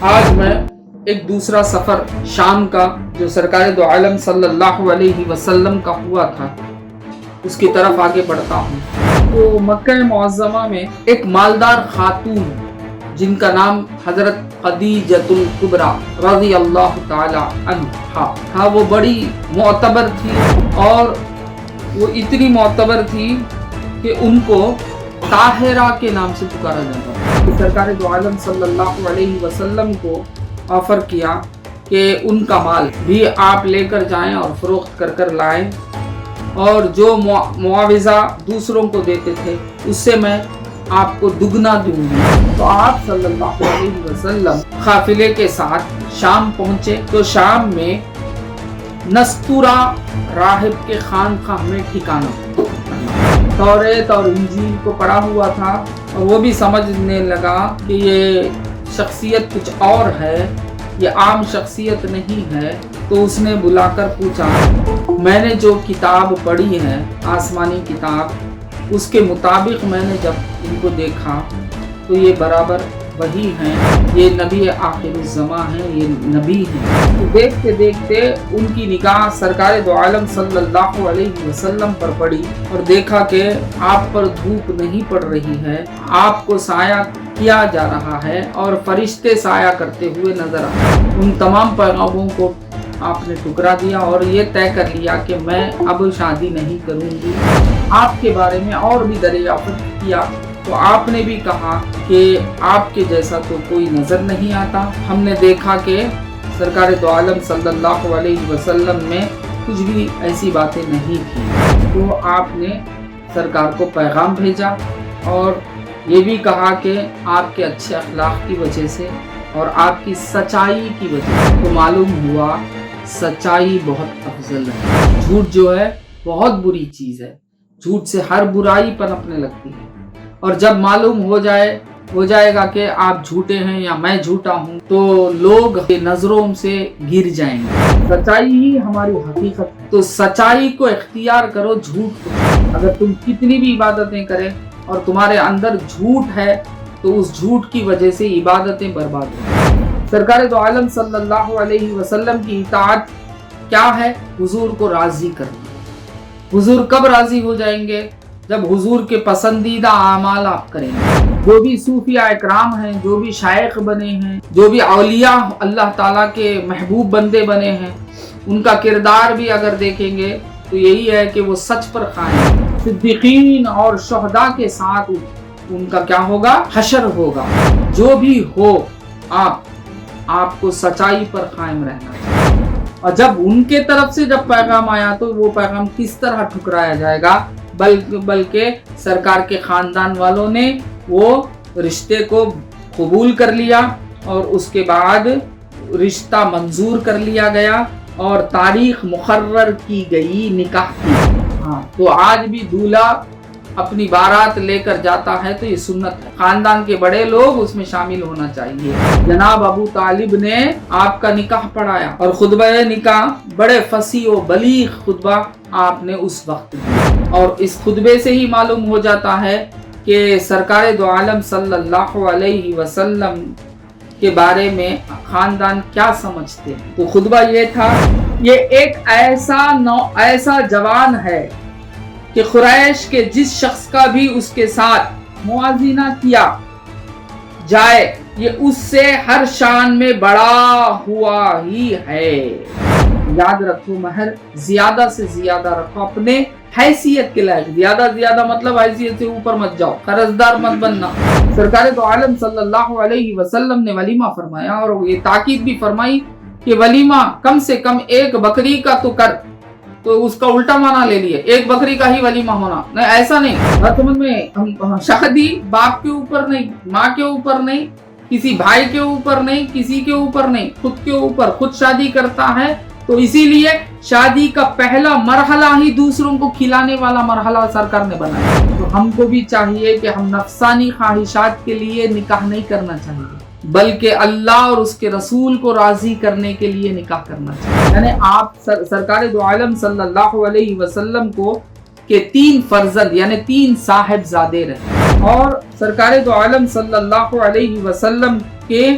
آج میں ایک دوسرا سفر شام کا جو سرکار دو عالم صلی اللہ علیہ وسلم کا ہوا تھا اس کی طرف آگے بڑھتا ہوں۔ تو مکہ معظمہ میں ایک مالدار خاتون جن کا نام حضرت خدیجۃ الکبریٰ رضی اللہ تعالی عنہا تھا، وہ بڑی معتبر تھی اور وہ اتنی معتبر تھی کہ ان کو طاہرہ کے نام سے پکارا جاتا تھا۔ سرکار دو عالم صلی اللہ علیہ وسلم کو آفر کیا کہ ان کا مال بھی آپ لے کر جائیں اور فروخت کر لائیں، اور جو معاوضہ دوسروں کو دیتے تھے اس سے میں آپ کو دگنا دوں گی۔ تو آپ صلی اللہ علیہ وسلم قافلے کے ساتھ شام پہنچے تو شام میں نستورا راہب کے خانقاہ میں ٹھکانا، توریت اور انجیل کو پڑھا ہوا تھا اور وہ بھی سمجھنے لگا کہ یہ شخصیت کچھ اور ہے، یہ عام شخصیت نہیں ہے۔ تو اس نے بلا کر پوچھا، میں نے جو کتاب پڑھی ہے آسمانی کتاب، اس کے مطابق میں نے جب ان کو دیکھا تو یہ برابر وہی ہیں، یہ نبی آخر الزمان ہیں، یہ نبی ہیں۔ تو دیکھتے دیکھتے ان کی نگاہ سرکار دو عالم صلی اللہ علیہ وسلم پر پڑی اور دیکھا کہ آپ پر دھوپ نہیں پڑ رہی ہے، آپ کو سایہ کیا جا رہا ہے اور فرشتے سایہ کرتے ہوئے نظر آئے۔ ان تمام پیغاموں کو آپ نے ٹکرا دیا اور یہ طے کر لیا کہ میں اب شادی نہیں کروں گی۔ آپ کے بارے میں اور بھی دریافت کیا تو آپ نے بھی کہا کہ آپ کے جیسا تو کوئی نظر نہیں آتا، ہم نے دیکھا کہ سرکار دو عالم صلی اللہ علیہ وسلم میں کچھ بھی ایسی باتیں نہیں تھیں۔ تو آپ نے سرکار کو پیغام بھیجا اور یہ بھی کہا کہ آپ کے اچھے اخلاق کی وجہ سے اور آپ کی سچائی کی وجہ سے تو معلوم ہوا سچائی بہت افضل ہے۔ جھوٹ جو ہے بہت بری چیز ہے، جھوٹ سے ہر برائی پنپنے لگتی ہے، اور جب معلوم ہو جائے گا کہ آپ جھوٹے ہیں یا میں جھوٹا ہوں تو لوگ نظروں سے گر جائیں گے۔ سچائی ہی ہماری حقیقت ہے، تو سچائی کو اختیار کرو، جھوٹ کو۔ اگر تم کتنی بھی عبادتیں کریں اور تمہارے اندر جھوٹ ہے تو اس جھوٹ کی وجہ سے عبادتیں برباد ہیں۔ سرکار دو عالم صلی اللہ علیہ وسلم کی اطاعت کیا ہے؟ حضور کو راضی کرنا۔ حضور کب راضی ہو جائیں گے؟ جب حضور کے پسندیدہ اعمال آپ کریں گے۔ جو بھی صوفیاء اکرام ہیں، جو بھی شائخ بنے ہیں، جو بھی اولیاء اللہ تعالیٰ کے محبوب بندے بنے ہیں، ان کا کردار بھی اگر دیکھیں گے تو یہی ہے کہ وہ سچ پر قائم ہیں۔ صدیقین اور شہداء کے ساتھ ان کا کیا ہوگا؟ حشر ہوگا۔ جو بھی ہو آپ کو سچائی پر قائم رہنا چاہیے، اور جب ان کے طرف سے جب پیغام آیا تو وہ پیغام کس طرح ٹھکرایا جائے گا؟ بلکہ سرکار کے خاندان والوں نے وہ رشتے کو قبول کر لیا اور اس کے بعد رشتہ منظور کر لیا گیا اور تاریخ مقرر کی گئی نکاح کی۔ تو آج بھی دولہا اپنی بارات لے کر جاتا ہے تو یہ سنت ہے، خاندان کے بڑے لوگ اس میں شامل ہونا چاہیے۔ جناب ابو طالب نے آپ کا نکاح پڑھایا اور خطبہ نکاح بڑے فصیح و بلیغ خطبہ آپ نے اس وقت دیا، اور اس خطبے سے ہی معلوم ہو جاتا ہے کہ سرکار دو عالم صلی اللہ علیہ وسلم کے بارے میں خاندان کیا سمجھتے ہیں۔ تو خطبہ یہ تھا، یہ ایک ایسا جوان ہے کہ قریش کے جس شخص کا بھی اس کے ساتھ موازنہ کیا جائے یہ اس سے ہر شان میں بڑا ہوا ہی ہے۔ یاد رکھو، مہر زیادہ سے زیادہ رکھو، اپنے حیثیت کے لائق، زیادہ مطلب حیثیت سے اوپر مت جاؤ، قرضدار مت بننا۔ سرکار دو عالم صلی اللہ علیہ وسلم نے ولیمہ فرمایا اور یہ تاکید بھی فرمائی کہ ولیمہ کم سے کم ایک بکری کا تو کر، تو اس کا الٹا معنی لے لیے، ایک بکری کا ہی ولیمہ ہونا نہیں، ایسا نہیں۔ شادی باپ کے اوپر نہیں، ماں کے اوپر نہیں، کسی بھائی کے اوپر نہیں، کسی کے اوپر نہیں، خود کے اوپر، خود شادی کرتا ہے تو اسی لیے شادی کا پہلا مرحلہ ہی دوسروں کو کھلانے والا مرحلہ سرکار نے بنایا۔ تو ہم کو بھی چاہیے کہ ہم نفسانی خواہشات کے لیے نکاح نہیں کرنا چاہیے، بلکہ اللہ اور اس کے رسول کو راضی کرنے کے لیے نکاح کرنا چاہیے۔ یعنی آپ سرکار دو عالم صلی اللہ علیہ وسلم کو کہ 3 فرزند یعنی 3 صاحبزادے رہے، اور سرکار دو عالم صلی اللہ علیہ وسلم کے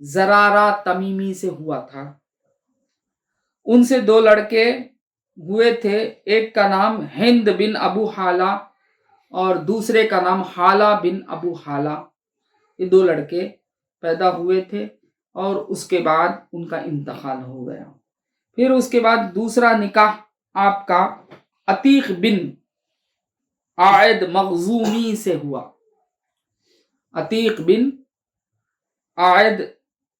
زرارہ تمیمی سے ہوا تھا. ان سے 2 لڑکے ہوئے تھے. ایک کا نام ہند بن ابو حالہ اور دوسرے کا نام حالہ بن ابو حالہ. یہ 2 لڑکے پیدا ہوئے تھے اور اس کے بعد ان کا انتقال ہو گیا. پھر اس کے بعد دوسرا نکاح آپ کا عتیق بن عائد مخزومی سے ہوا. عتیق بن عائد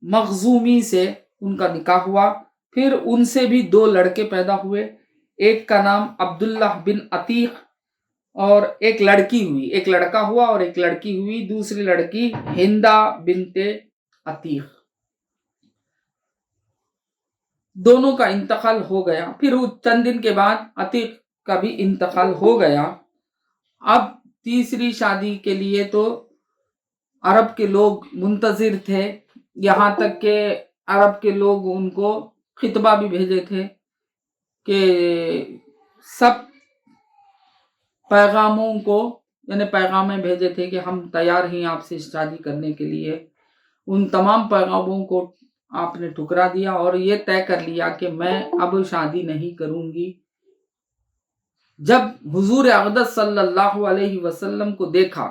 مخزومی سے ان کا نکاح ہوا. پھر ان سے بھی 2 لڑکے پیدا ہوئے. ایک کا نام عبداللہ بن عتیق اور ایک لڑکی ہوئی. ایک لڑکا ہوا اور ایک لڑکی ہوئی. دوسری لڑکی ہندا بنت عتیق. دونوں کا انتقال ہو گیا. پھر چند دن کے بعد عتیق کا بھی انتقال ہو گیا. اب تیسری شادی کے لیے تو عرب کے لوگ منتظر تھے، یہاں تک کہ عرب کے لوگ ان کو خطبہ بھی بھیجے تھے کہ سب پیغاموں کو یعنی پیغامیں بھیجے تھے کہ ہم تیار ہیں آپ سے شادی کرنے کے لیے. ان تمام پیغاموں کو آپ نے ٹھکرا دیا اور یہ طے کر لیا کہ میں اب شادی نہیں کروں گی. جب حضور اقدس صلی اللہ علیہ وسلم کو دیکھا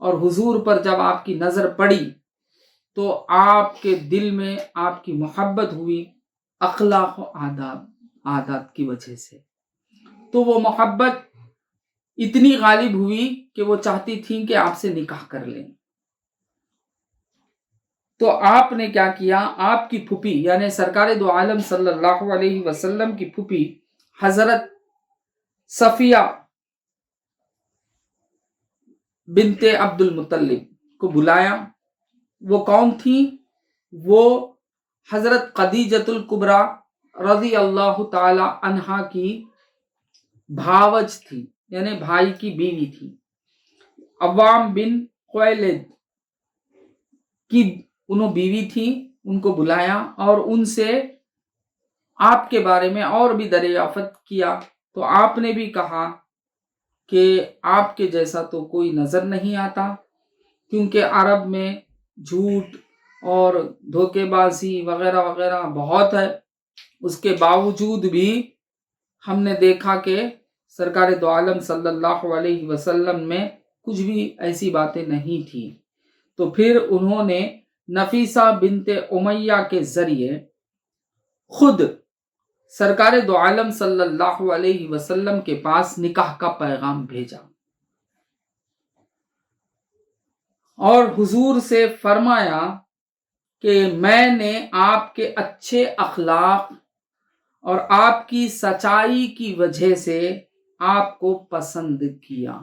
اور حضور پر جب آپ کی نظر پڑی تو آپ کے دل میں آپ کی محبت ہوئی اخلاق و عادات کی وجہ سے. تو وہ محبت اتنی غالب ہوئی کہ وہ چاہتی تھیں کہ آپ سے نکاح کر لیں. تو آپ نے کیا کیا، آپ کی پھوپھی یعنی سرکار دو عالم صلی اللہ علیہ وسلم کی پھوپھی حضرت صفیہ بنت عبد المطلب کو بلایا. وہ کون تھی؟ وہ حضرت خدیجۃ الکبریٰ رضی اللہ تعالی عنہا کی بھاوج تھی یعنی بھائی کی بیوی تھی. عوام بن خویلد کی انہوں بیوی تھی. ان کو بلایا اور ان سے آپ کے بارے میں اور بھی دریافت کیا. تو آپ نے بھی کہا کہ آپ کے جیسا تو کوئی نظر نہیں آتا، کیونکہ عرب میں جھوٹ اور دھوکے بازی وغیرہ وغیرہ بہت ہے. اس کے باوجود بھی ہم نے دیکھا کہ سرکار دو عالم صلی اللہ علیہ وسلم میں کچھ بھی ایسی باتیں نہیں تھی. تو پھر انہوں نے نفیسہ بنت امیہ کے ذریعے خود سرکار دو عالم صلی اللہ علیہ وسلم کے پاس نکاح کا پیغام بھیجا اور حضور سے فرمایا کہ میں نے آپ کے اچھے اخلاق اور آپ کی سچائی کی وجہ سے آپ کو پسند کیا.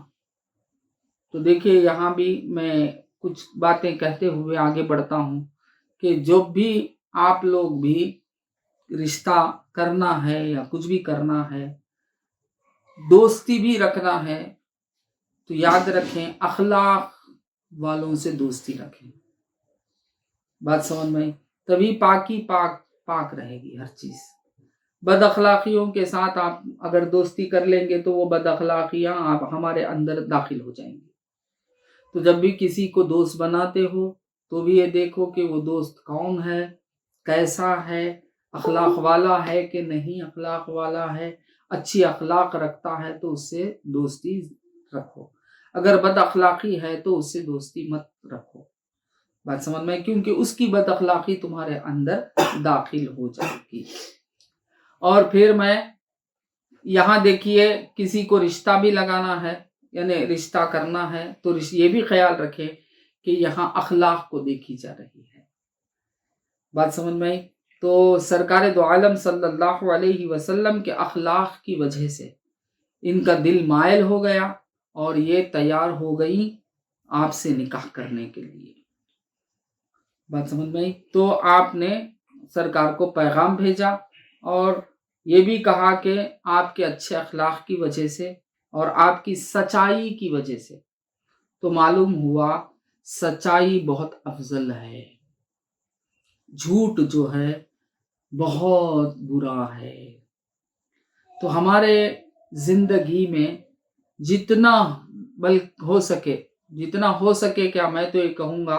تو دیکھیے یہاں بھی میں کچھ باتیں کہتے ہوئے آگے بڑھتا ہوں کہ جو بھی آپ لوگ بھی رشتہ کرنا ہے یا کچھ بھی کرنا ہے، دوستی بھی رکھنا ہے، تو یاد رکھیں اخلاق والوں سے دوستی رکھیں. بات سمجھ میں تبھی پاکی پاک رہے گی ہر چیز. بد اخلاقیوں کے ساتھ آپ اگر دوستی کر لیں گے تو وہ بد اخلاقیاں آپ ہمارے اندر داخل ہو جائیں گی. تو جب بھی کسی کو دوست بناتے ہو تو بھی یہ دیکھو کہ وہ دوست کون ہے، کیسا ہے، اخلاق والا ہے کہ نہیں اخلاق والا ہے. اچھی اخلاق رکھتا ہے تو اس سے دوستی رکھو، اگر بد اخلاقی ہے تو اس سے دوستی مت رکھو. بات سمجھ میں، کیونکہ اس کی بد اخلاقی تمہارے اندر داخل ہو جائے گی. اور پھر میں یہاں دیکھیے کسی کو رشتہ بھی لگانا ہے یعنی رشتہ کرنا ہے تو یہ بھی خیال رکھے کہ یہاں اخلاق کو دیکھی جا رہی ہے. بات سمجھ میں. تو سرکار دو عالم صلی اللہ علیہ وسلم کے اخلاق کی وجہ سے ان کا دل مائل ہو گیا اور یہ تیار ہو گئی آپ سے نکاح کرنے کے لیے. بات سمجھ میں. تو آپ نے سرکار کو پیغام بھیجا اور یہ بھی کہا کہ آپ کے اچھے اخلاق کی وجہ سے اور آپ کی سچائی کی وجہ سے. تو معلوم ہوا سچائی بہت افضل ہے، جھوٹ جو ہے بہت برا ہے. تو ہمارے زندگی میں جتنا ہو سکے کیا میں تو یہ کہوں گا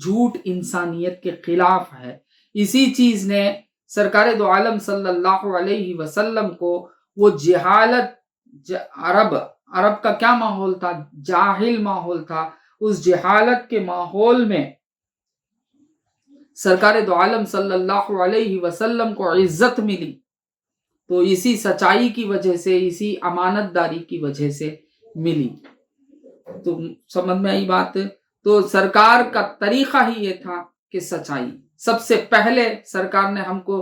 جھوٹ انسانیت کے خلاف ہے۔ اسی چیز نے سرکار دو عالم صلی اللہ علیہ وسلم کو وہ جہالت، عرب کا کیا ماحول تھا؟ جاہل ماحول تھا۔ اس جہالت کے ماحول میں سرکار دو عالم صلی اللہ علیہ وسلم کو عزت ملی، تو اسی سچائی کی وجہ سے، اسی امانت داری کی وجہ سے ملی۔ تو سمجھ میں آئی بات؟ تو سرکار کا طریقہ ہی یہ تھا کہ سچائی۔ سب سے پہلے سرکار نے ہم کو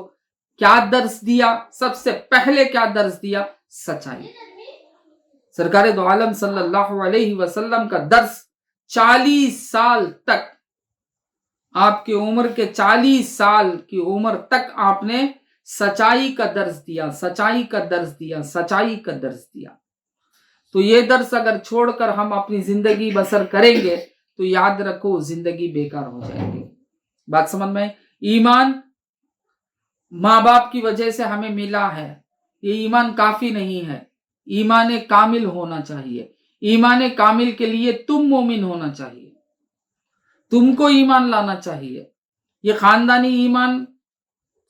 کیا درس دیا؟ سب سے پہلے کیا درس دیا؟ سچائی۔ سرکار دو عالم صلی اللہ علیہ وسلم کا درس 40 سال تک، آپ کی عمر کے 40 سال کی عمر تک آپ نے سچائی کا درس دیا، سچائی کا درس دیا، سچائی کا درس دیا۔ تو یہ درس اگر چھوڑ کر ہم اپنی زندگی بسر کریں گے تو یاد رکھو زندگی بیکار ہو جائے گی۔ بات سمجھ میں؟ ایمان ماں باپ کی وجہ سے ہمیں ملا ہے، یہ ایمان کافی نہیں ہے۔ ایمان کامل ہونا چاہیے۔ ایمان کامل کے لیے تم مومن ہونا چاہیے، تم کو ایمان لانا چاہیے۔ یہ خاندانی ایمان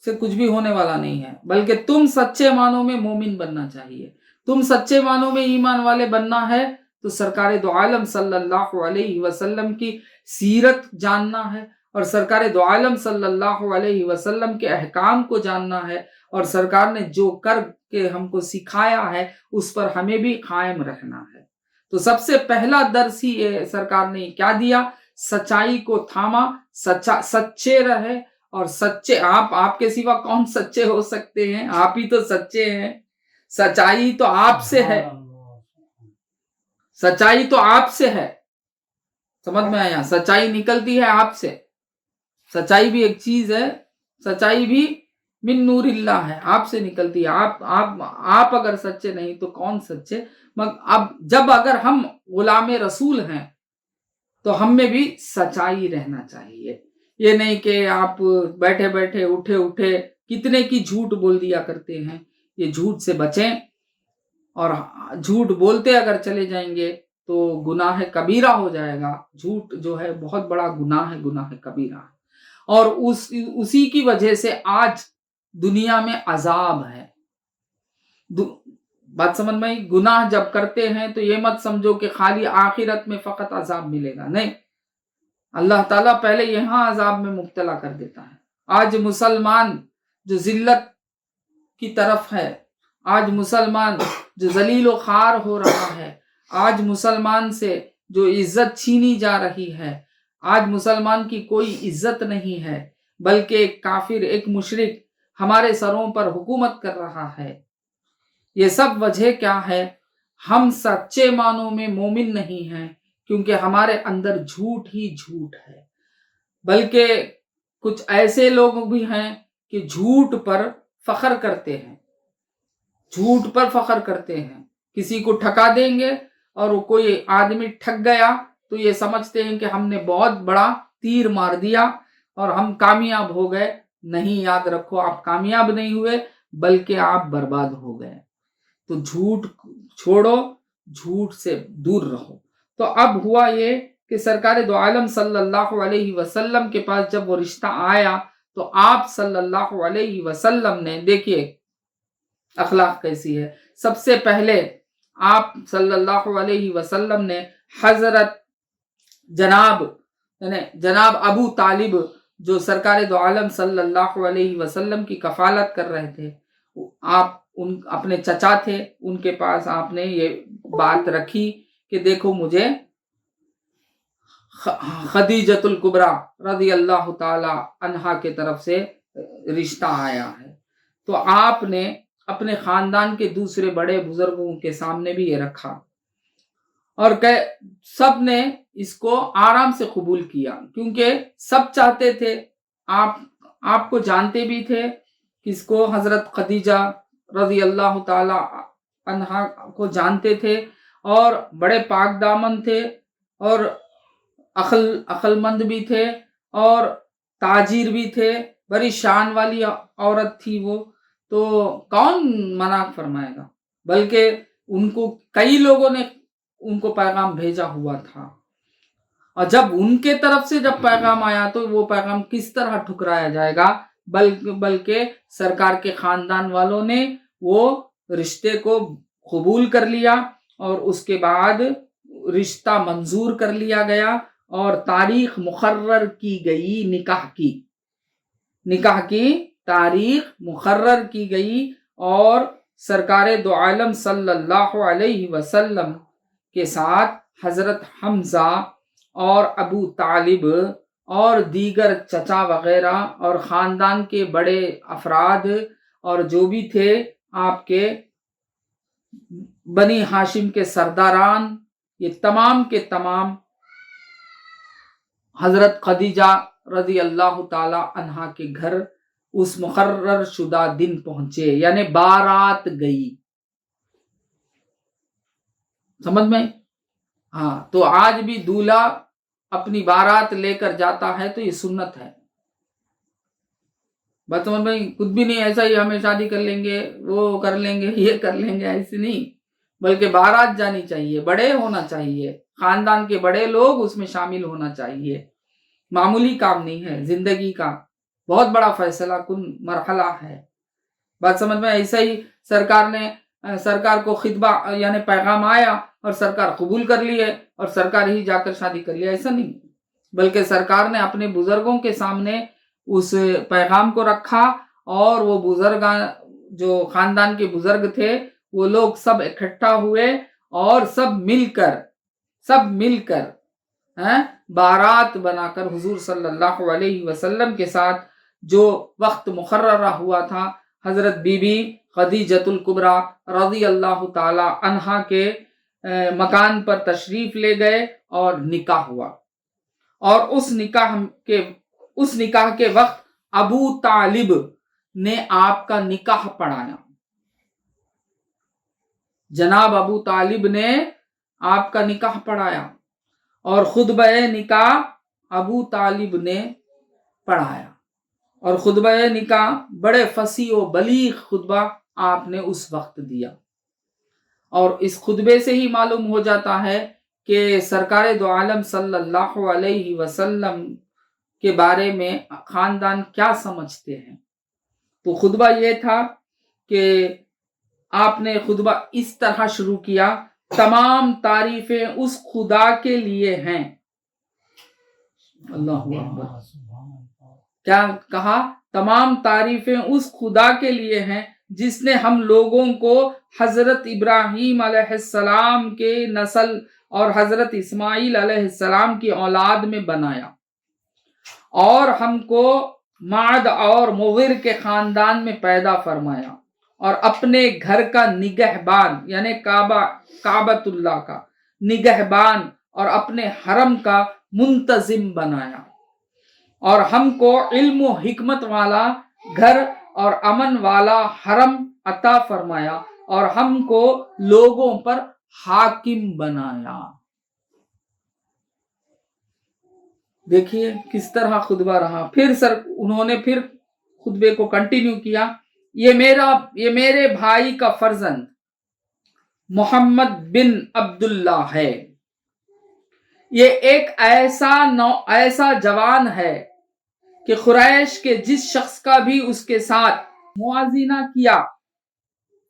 سے کچھ بھی ہونے والا نہیں ہے، بلکہ تم سچے معنوں میں مومن بننا چاہیے۔ تم سچے معنوں میں ایمان والے بننا ہے تو سرکار دو عالم صلی اللہ علیہ وسلم کی سیرت جاننا ہے، اور سرکار دو عالم صلی اللہ علیہ وسلم کے احکام کو جاننا ہے، اور سرکار نے جو کر کے ہم کو سکھایا ہے اس پر ہمیں بھی قائم رہنا ہے۔ تو سب سے پہلا درس ہی سرکار نے کیا دیا؟ سچائی کو تھاما، سچے رہے، اور سچے آپ کے سوا کون سچے ہو سکتے ہیں؟ آپ ہی تو سچے ہیں۔ سچائی تو آپ سے ہے، سچائی تو آپ سے ہے۔ سمجھ میں آیا؟ سچائی نکلتی ہے آپ سے۔ سچائی بھی ایک چیز ہے، سچائی بھی من نور اللہ ہے، آپ سے نکلتی ہے۔ آپ اگر سچے نہیں تو کون سچے؟ اب جب اگر ہم غلام رسول ہیں تو ہم میں بھی سچائی رہنا چاہیے۔ یہ نہیں کہ آپ بیٹھے بیٹھے اٹھے کتنے کی جھوٹ بول دیا کرتے ہیں۔ یہ جھوٹ سے بچیں، اور جھوٹ بولتے اگر چلے جائیں گے تو گناہ کبیرہ ہو جائے گا۔ جھوٹ جو ہے بہت بڑا گناہ ہے، گناہ کبیرہ ہے، اور اسی کی وجہ سے آج دنیا میں عذاب ہے۔ بات سمجھ میں؟ گناہ جب کرتے ہیں تو یہ مت سمجھو کہ خالی آخرت میں فقط عذاب ملے گا، نہیں، اللہ تعالیٰ پہلے یہاں عذاب میں مبتلا کر دیتا ہے۔ آج مسلمان جو ذلت کی طرف ہے، آج مسلمان جو ذلیل و خوار ہو رہا ہے، آج مسلمان سے جو عزت چھینی جا رہی ہے، آج مسلمان کی کوئی عزت نہیں ہے، بلکہ ایک کافر، ایک مشرک ہمارے سروں پر حکومت کر رہا ہے۔ یہ سب وجہ کیا ہے؟ ہم سچے معنوں میں مومن نہیں ہیں، کیونکہ ہمارے اندر جھوٹ ہی جھوٹ ہے۔ بلکہ کچھ ایسے لوگ بھی ہیں کہ جھوٹ پر فخر کرتے ہیں، جھوٹ پر فخر کرتے ہیں۔ کسی کو ٹھکا دیں گے اور وہ کوئی آدمی ٹھگ گیا تو یہ سمجھتے ہیں کہ ہم نے بہت بڑا تیر مار دیا اور ہم کامیاب ہو گئے۔ نہیں، یاد رکھو آپ کامیاب نہیں ہوئے بلکہ آپ برباد ہو گئے۔ تو جھوٹ چھوڑو، جھوٹ سے دور رہو۔ تو اب ہوا یہ کہ سرکار دو عالم صلی اللہ علیہ وسلم کے پاس جب وہ رشتہ آیا تو آپ صلی اللہ علیہ وسلم نے، دیکھیے اخلاق کیسی ہے، سب سے پہلے آپ صلی اللہ علیہ وسلم نے حضرت جناب ابو طالب، جو سرکار دو عالم صلی اللہ علیہ وسلم کی کفالت کر رہے تھے، آپ اپنے چچا تھے، ان کے پاس آپ نے یہ بات رکھی کہ دیکھو مجھے خدیجۃ الکبریٰ رضی اللہ تعالی عنہا کے طرف سے رشتہ آیا ہے۔ تو آپ نے اپنے خاندان کے دوسرے بڑے بزرگوں کے سامنے بھی یہ رکھا، اور سب نے اس کو آرام سے قبول کیا، کیونکہ سب چاہتے تھے۔ آپ کو جانتے بھی تھے، کس کو؟ حضرت خدیجہ رضی اللہ تعالی عنہا کو جانتے تھے، اور بڑے پاک دامن تھے، اور عقل مند بھی تھے، اور تاجر بھی تھے، بڑی شان والی عورت تھی وہ، تو کون منع فرمائے گا؟ بلکہ ان کو کئی لوگوں نے ان کو پیغام بھیجا ہوا تھا، اور جب ان کے طرف سے جب پیغام آیا تو وہ پیغام کس طرح ٹھکرایا جائے گا، بلکہ سرکار کے خاندان والوں نے وہ رشتے کو قبول کر لیا، اور اس کے بعد رشتہ منظور کر لیا گیا، اور تاریخ مقرر کی گئی نکاح کی تاریخ مقرر کی گئی، اور سرکار دو عالم صلی اللہ علیہ وسلم کے ساتھ حضرت حمزہ اور ابو طالب اور دیگر چچا وغیرہ اور خاندان کے بڑے افراد اور جو بھی تھے آپ کے بنی ہاشم کے سرداران، یہ تمام کے تمام حضرت خدیجہ رضی اللہ تعالی عنہا کے گھر اس مقرر شدہ دن پہنچے، یعنی بارات گئی. سمجھ میں؟ ہاں، تو آج بھی دولہا اپنی بارات لے کر جاتا ہے تو یہ سنت ہے. بات سمجھ میں؟ کچھ بھی نہیں ایسا ہی ہمیں شادی کر لیں گے، وہ کر لیں گے، یہ کر لیں گے، ایسے نہیں، بلکہ بارات جانی چاہیے، بڑے ہونا چاہیے، خاندان کے بڑے لوگ اس میں شامل ہونا چاہیے. معمولی کام نہیں ہے، زندگی کا بہت بڑا فیصلہ کن مرحلہ ہے. بات سمجھ میں؟ ایسا ہی سرکار کو خطبہ یعنی پیغام آیا اور سرکار قبول کر لیے اور سرکار ہی جا کر شادی کر لیا، ایسا نہیں، بلکہ سرکار نے اپنے بزرگوں کے سامنے اس پیغام کو رکھا، اور وہ بزرگان جو خاندان کے بزرگ تھے وہ لوگ سب اکٹھا ہوئے اور سب مل کر بارات بنا کر حضور صلی اللہ علیہ وسلم کے ساتھ جو وقت مقررہ ہوا تھا حضرت بی بی خدیجۃ الکبریٰ رضی اللہ تعالی عنہا کے مکان پر تشریف لے گئے اور نکاح ہوا. اور اس نکاح کے وقت ابو طالب نے آپ کا نکاح پڑھایا. جناب ابو طالب نے آپ کا نکاح پڑھایا اور خطبہ نکاح ابو طالب نے پڑھایا، اور خطبہ نکاح بڑے فصیح و بلیغ خطبہ آپ نے اس وقت دیا. اور اس خطبے سے ہی معلوم ہو جاتا ہے کہ سرکار دو عالم صلی اللہ علیہ وسلم کے بارے میں خاندان کیا سمجھتے ہیں. تو خطبہ یہ تھا کہ آپ نے خطبہ اس طرح شروع کیا: تمام تعریفیں اس خدا کے لیے ہیں. اللہ اکبر. کیا کہا؟ تمام تعریفیں اس خدا کے لیے ہیں جس نے ہم لوگوں کو حضرت ابراہیم علیہ السلام کے نسل اور حضرت اسماعیل علیہ السلام کی اولاد میں بنایا، اور ہم کو معد اور مغر کے خاندان میں پیدا فرمایا، اور اپنے گھر کا نگہبان یعنی کعبۃ اللہ کا نگہبان اور اپنے حرم کا منتظم بنایا، اور ہم کو علم و حکمت والا گھر اور امن والا حرم عطا فرمایا، اور ہم کو لوگوں پر حاکم بنایا. دیکھیے کس طرح خطبہ رہا. پھر انہوں نے پھر خطبے کو کنٹینیو کیا: یہ میرے بھائی کا فرزند محمد بن عبداللہ ہے. یہ ایک ایسا جوان ہے کہ قریش کے جس شخص کا بھی اس کے ساتھ موازنہ کیا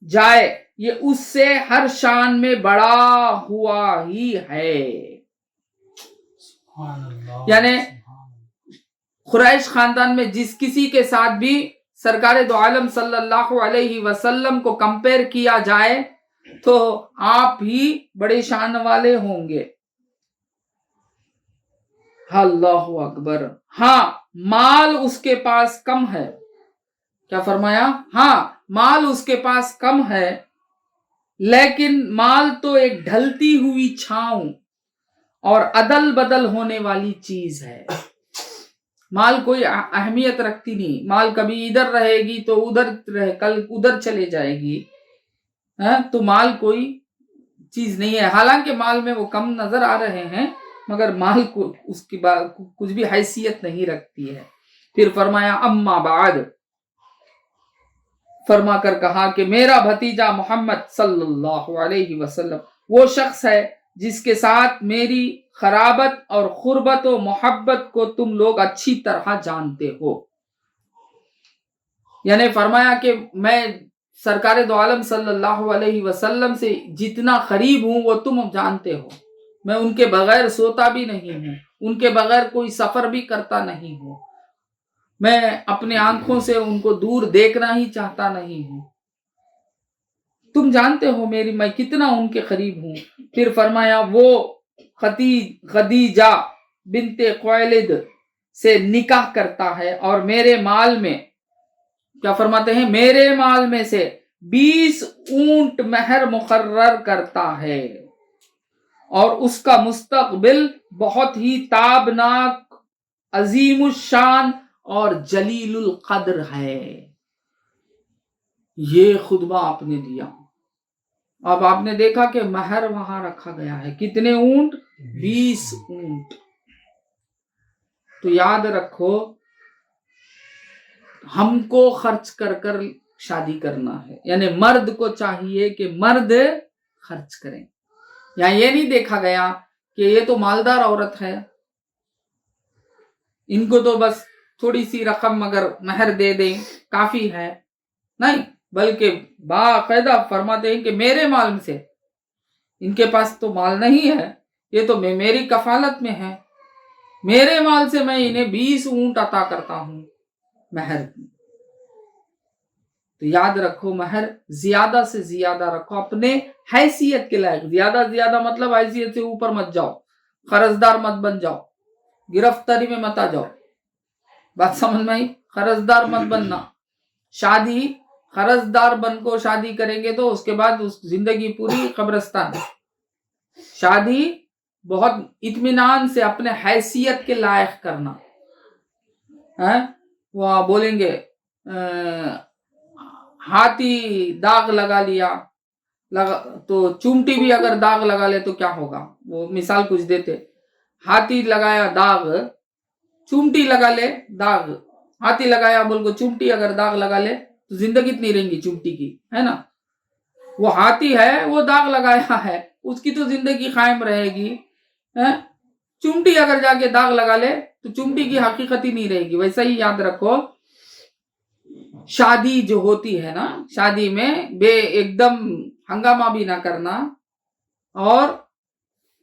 جائے یہ اس سے ہر شان میں بڑا ہوا ہی ہے. یعنی قریش خاندان میں جس کسی کے ساتھ بھی سرکار دو عالم صلی اللہ علیہ وسلم کو کمپیر کیا جائے تو آپ ہی بڑے شان والے ہوں گے. اللہ اکبر. ہاں مال اس کے پاس کم ہے. کیا فرمایا؟ ہاں مال اس کے پاس کم ہے، لیکن مال تو ایک ڈھلتی ہوئی چھاؤں اور عدل بدل ہونے والی چیز ہے. مال کوئی اہمیت رکھتی نہیں. مال کبھی ادھر رہے گی تو ادھر کل ادھر چلے جائے گی. تو مال کوئی چیز نہیں ہے. حالانکہ مال میں وہ کم نظر آ رہے ہیں مگر مال کو اس کی کچھ بھی حیثیت نہیں رکھتی ہے. پھر فرمایا اما بعد، فرما کر کہا کہ میرا بھتیجا محمد صلی اللہ علیہ وسلم وہ شخص ہے جس کے ساتھ میری قرابت اور قربت و محبت کو تم لوگ اچھی طرح جانتے ہو. یعنی فرمایا کہ میں سرکار دو عالم صلی اللہ علیہ وسلم سے جتنا قریب ہوں وہ تم جانتے ہو. میں ان کے بغیر سوتا بھی نہیں ہوں، ان کے بغیر کوئی سفر بھی کرتا نہیں ہوں، میں اپنے آنکھوں سے ان کو دور دیکھنا ہی چاہتا نہیں ہوں. تم جانتے ہو میں کتنا ان کے قریب ہوں. پھر فرمایا وہ خدیجہ بنت خویلد سے نکاح کرتا ہے اور میرے مال میں، کیا فرماتے ہیں، میرے مال میں سے 20 اونٹ مہر مقرر کرتا ہے اور اس کا مستقبل بہت ہی تابناک، عظیم الشان اور جلیل القدر ہے. یہ خطبہ آپ نے دیا. اب آپ نے دیکھا کہ مہر وہاں رکھا گیا ہے. کتنے اونٹ؟ 20 اونٹ. تو یاد رکھو ہم کو خرچ کر کر شادی کرنا ہے. یعنی مرد کو چاہیے کہ مرد خرچ کریں. یہاں یہ نہیں دیکھا گیا کہ یہ تو مالدار عورت ہے، ان کو تو بس تھوڑی سی رقم اگر مہر دے دیں کافی ہے. نہیں، بلکہ باقاعدہ فرماتے ہیں کہ میرے مال میں سے، ان کے پاس تو مال نہیں ہے، یہ تو میری کفالت میں ہے، میرے مال سے میں انہیں 20 اونٹ عطا کرتا ہوں مہر. تو یاد رکھو مہر زیادہ سے زیادہ رکھو، اپنے حیثیت کے لائق. زیادہ زیادہ مطلب حیثیت سے اوپر مت جاؤ، قرضدار مت بن جاؤ، گرفتاری میں مت آ جاؤ. بات سمجھ میں آئی؟ قرضدار مت بننا. شادی قرضدار بن کو شادی کریں گے تو اس کے بعد زندگی پوری قبرستان. شادی بہت اطمینان سے اپنے حیثیت کے لائق کرنا. وہ بولیں گے ہاتھی داغ لگا لیا تو چومٹی بھی اگر داغ لگا لے تو کیا ہوگا؟ وہ مثال کچھ دیتے، ہاتھی لگایا داغ، چومٹی لگا لے داغ. ہاتھی لگایا بول کو چومٹی اگر داغ لگا لے تو زندگی اتنی رہیں گی چومٹی کی، ہے نا. وہ ہاتھی ہے، وہ داغ لگایا ہے، اس کی تو زندگی قائم رہے گی. چومٹی اگر جا کے داغ لگا لے تو چومٹی کی حقیقت ہی نہیں رہے گی. ویسا ہی یاد رکھو شادی جو ہوتی ہے نا، شادی میں ایک دم ہنگامہ بھی نہ کرنا اور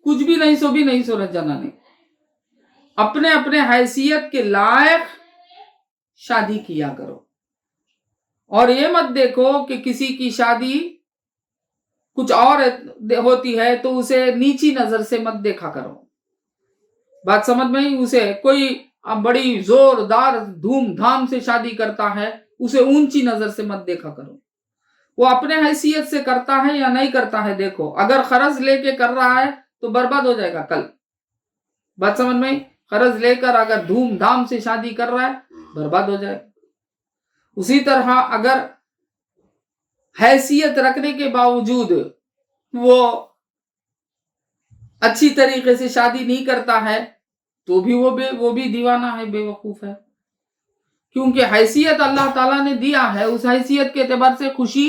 کچھ بھی نہیں سو رہ جانا نہیں. اپنے اپنے حیثیت کے لائق شادی کیا کرو. اور یہ مت دیکھو کہ کسی کی شادی کچھ اور ہوتی ہے تو اسے نیچی نظر سے مت دیکھا کرو. بات سمجھ میں ہی؟ اسے کوئی بڑی زوردار دھوم دھام سے شادی کرتا ہے، اسے اونچی نظر سے مت دیکھا کرو. وہ اپنے حیثیت سے کرتا ہے یا نہیں کرتا ہے دیکھو. اگر قرض لے کے کر رہا ہے تو برباد ہو جائے گا کل. بات سمجھ میں؟ قرض لے کر اگر دھوم دھام سے شادی کر رہا ہے برباد ہو جائے گا. اسی طرح اگر حیثیت رکھنے کے باوجود وہ اچھی طریقے سے شادی نہیں کرتا ہے تو بھی وہ بھی دیوانہ ہے، بے وقوف ہے. کیونکہ حیثیت اللہ تعالیٰ نے دیا ہے، اس حیثیت کے اعتبار سے خوشی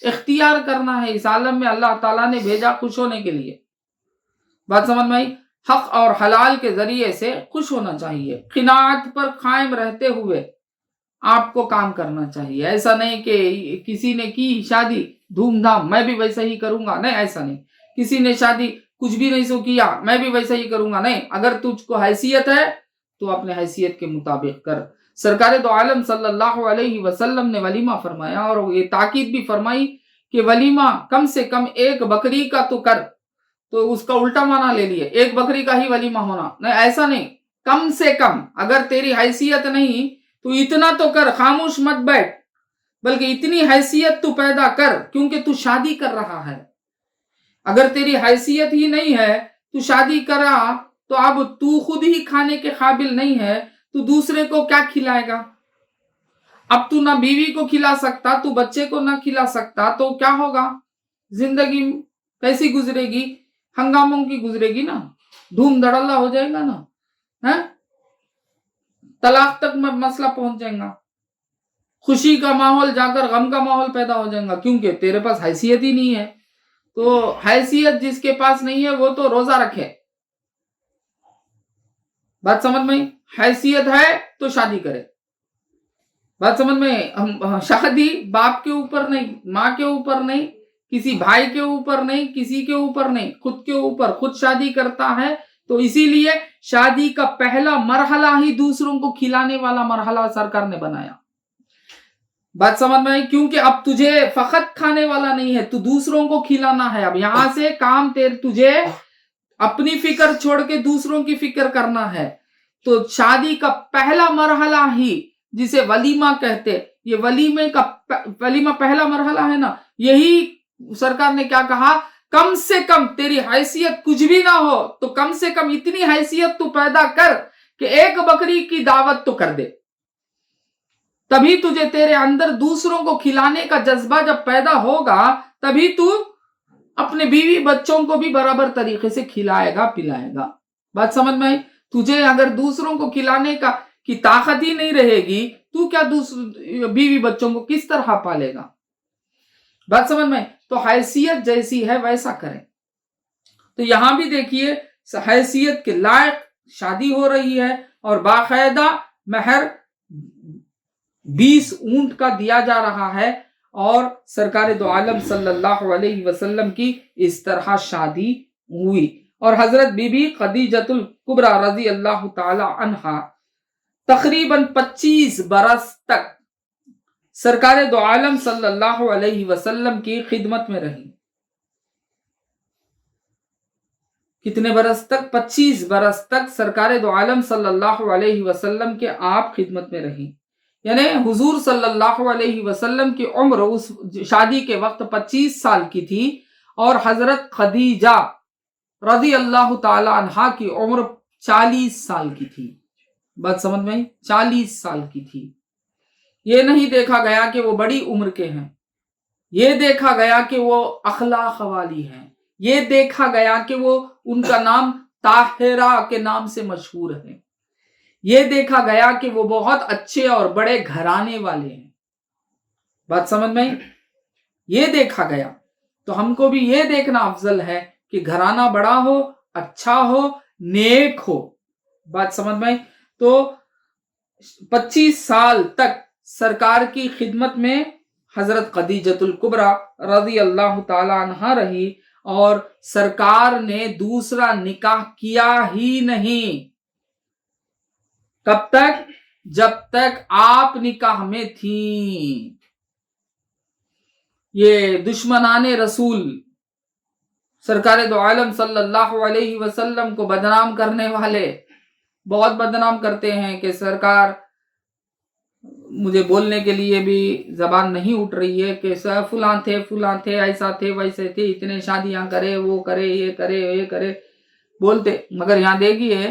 اختیار کرنا ہے. اس عالم میں اللہ تعالیٰ نے بھیجا خوش ہونے کے لیے. بات سمجھ میں آئی؟ حق اور حلال کے ذریعے سے خوش ہونا چاہیے. قناعت پر قائم رہتے ہوئے آپ کو کام کرنا چاہیے. ایسا نہیں کہ کسی نے کی شادی دھوم دھام میں بھی ویسا ہی کروں گا، نہیں، ایسا نہیں. کسی نے شادی کچھ بھی نہیں سو کیا میں بھی ویسا ہی کروں گا، نہیں. اگر تجھ کو حیثیت ہے تو اپنے حیثیت کے مطابق کر. سرکار دو عالم صلی اللہ علیہ وسلم نے ولیمہ فرمایا اور یہ تاکید بھی فرمائی کہ ولیمہ کم سے کم 1 بکری کا تو کر. تو اس کا الٹا معنی لے لیے، 1 بکری کا ہی ولیمہ ہونا، نہیں، ایسا نہیں. کم سے کم اگر تیری حیثیت نہیں تو اتنا تو کر، خاموش مت بیٹھ، بلکہ اتنی حیثیت تو پیدا کر کیونکہ تو شادی کر رہا ہے. اگر تیری حیثیت ہی نہیں ہے تو شادی کرا تو اب تو خود ہی کھانے کے قابل نہیں ہے تو دوسرے کو کیا کھلائے گا؟ اب تو نہ بیوی کو کھلا سکتا، تو بچے کو نہ کھلا سکتا، تو کیا ہوگا؟ زندگی کیسی گزرے گی؟ ہنگاموں کی گزرے گی نا، دھوم دھڑلہ ہو جائے گا نا، طلاق تک مسئلہ پہنچ جائے گا. خوشی کا ماحول جا کر غم کا ماحول پیدا ہو جائے گا کیونکہ تیرے پاس حیثیت ہی نہیں ہے. تو حیثیت جس کے پاس نہیں ہے وہ تو روزہ رکھے. بات سمجھ میں؟ حیثیت ہے تو شادی کرے. بات سمجھ میں؟ شادی باپ کے اوپر نہیں، ماں کے اوپر نہیں، کسی بھائی کے اوپر نہیں، کسی کے اوپر نہیں، خود کے اوپر خود شادی کرتا ہے. تو اسی لیے شادی کا پہلا مرحلہ ہی دوسروں کو کھلانے والا مرحلہ سرکار نے بنایا. بات سمجھ میں؟ کیونکہ اب تجھے فقط کھانے والا نہیں ہے، تو دوسروں کو کھلانا ہے. اب یہاں سے کام تجھے اپنی فکر چھوڑ کے دوسروں کی فکر کرنا ہے. تو شادی کا پہلا مرحلہ ہی جسے ولیمہ کہتے، یہ ولیمہ پہلا مرحلہ ہے نا. یہی سرکار نے کیا کہا، کم سے کم تیری حیثیت کچھ بھی نہ ہو تو کم سے کم اتنی حیثیت تو پیدا کر کہ ایک بکری کی دعوت تو کر دے. تبھی تجھے تیرے اندر دوسروں کو کھلانے کا جذبہ جب پیدا ہوگا، تبھی تو اپنے بیوی بچوں کو بھی برابر طریقے سے کھلائے گا پلائے گا. بات سمجھ میں آئی؟ تجھے اگر دوسروں کو کھلانے کی طاقت ہی نہیں رہے گی، تو کیا بیوی بچوں کو کس طرح پالے گا؟ بات سمجھ میں؟ تو حیثیت جیسی ہے ویسا کریں. تو یہاں بھی دیکھیے حیثیت کے لائق شادی ہو رہی ہے اور باقاعدہ مہر 20 اونٹ کا دیا جا رہا ہے، اور سرکار دو عالم صلی اللہ علیہ وسلم کی اس طرح شادی ہوئی. اور حضرت بی بی خدیجۃ الکبریٰ رضی اللہ تعالی عنہا تقریباً 25 برس تک سرکار دو عالم صلی اللہ علیہ وسلم کی خدمت میں رہی. کتنے برس تک؟ 25 برس تک سرکار دو عالم صلی اللہ علیہ وسلم کے آپ خدمت میں رہی. یعنی حضور صلی اللہ علیہ وسلم کی عمر اس شادی کے وقت 25 سال کی تھی، اور حضرت خدیجہ رضی اللہ تعالی عنہا کی عمر 40 سال کی تھی. بات سمجھ میں؟ 40 سال کی تھی. یہ نہیں دیکھا گیا کہ وہ بڑی عمر کے ہیں، یہ دیکھا گیا کہ وہ اخلاق والی ہیں، یہ دیکھا گیا کہ وہ ان کا نام طاہرہ کے نام سے مشہور ہے، یہ دیکھا گیا کہ وہ بہت اچھے اور بڑے گھرانے والے ہیں. بات سمجھ میں؟ یہ دیکھا گیا. تو ہم کو بھی یہ دیکھنا افضل ہے کہ گھرانہ بڑا ہو، اچھا ہو، نیک ہو. بات سمجھ میں؟ تو 25 سال تک سرکار کی خدمت میں حضرت خدیجۃ الکبریٰ رضی اللہ تعالی عنہا رہی، اور سرکار نے دوسرا نکاح کیا ہی نہیں. کب تک؟ جب تک آپ نکاح میں تھیں. یہ دشمنان رسول سرکار دو عالم صلی اللہ علیہ وسلم کو بدنام کرنے والے بہت بدنام کرتے ہیں کہ سرکار، مجھے بولنے کے لیے بھی زبان نہیں اٹھ رہی ہے کہ فلاں تھے، ایسا تھے، ویسے تھے، اتنے شادیاں کرے، وہ کرے، یہ کرے بولتے. مگر یہاں دیکھیے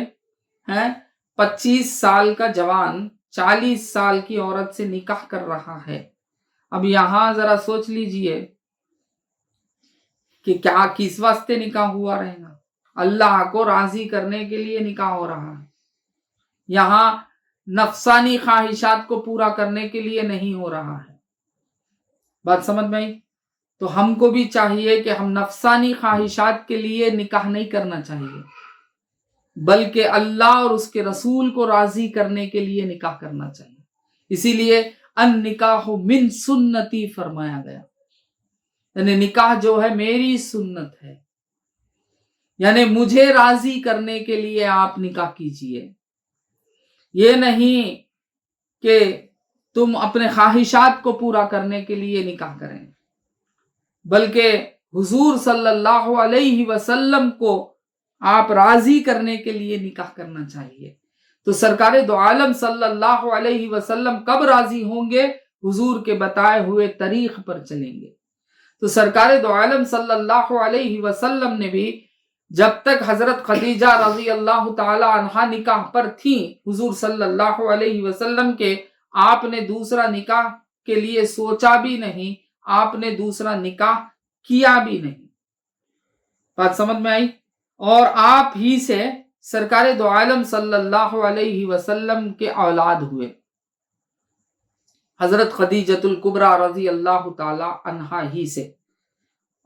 25 سال کا جوان 40 سال کی عورت سے نکاح کر رہا ہے. اب یہاں ذرا سوچ لیجئے کہ کیا کس واسطے نکاح ہوا رہے گا؟ اللہ کو راضی کرنے کے لیے نکاح ہو رہا ہے. یہاں نفسانی خواہشات کو پورا کرنے کے لیے نہیں ہو رہا ہے. بات سمجھ میں آئی؟ تو ہم کو بھی چاہیے کہ ہم نفسانی خواہشات کے لیے نکاح نہیں کرنا چاہیے، بلکہ اللہ اور اس کے رسول کو راضی کرنے کے لیے نکاح کرنا چاہیے. اسی لیے النکاح من سنتی فرمایا گیا، یعنی نکاح جو ہے میری سنت ہے، یعنی مجھے راضی کرنے کے لیے آپ نکاح کیجئے. یہ نہیں کہ تم اپنے خواہشات کو پورا کرنے کے لیے نکاح کریں، بلکہ حضور صلی اللہ علیہ وسلم کو آپ راضی کرنے کے لیے نکاح کرنا چاہیے. تو سرکار دو عالم صلی اللہ علیہ وسلم کب راضی ہوں گے؟ حضور کے بتائے ہوئے طریق پر چلیں گے. تو سرکار دو عالم صلی اللہ علیہ وسلم نے بھی جب تک حضرت خدیجہ رضی اللہ تعالی عنہا نکاح پر تھیں حضور صلی اللہ علیہ وسلم کے، آپ نے دوسرا نکاح کے لیے سوچا بھی نہیں، آپ نے دوسرا نکاح کیا بھی نہیں. بات سمجھ میں آئی؟ اور آپ ہی سے سرکار دو عالم صلی اللہ علیہ وسلم کے اولاد ہوئے. حضرت خدیجۃ الکبریٰ رضی اللہ تعالی عنہا ہی سے.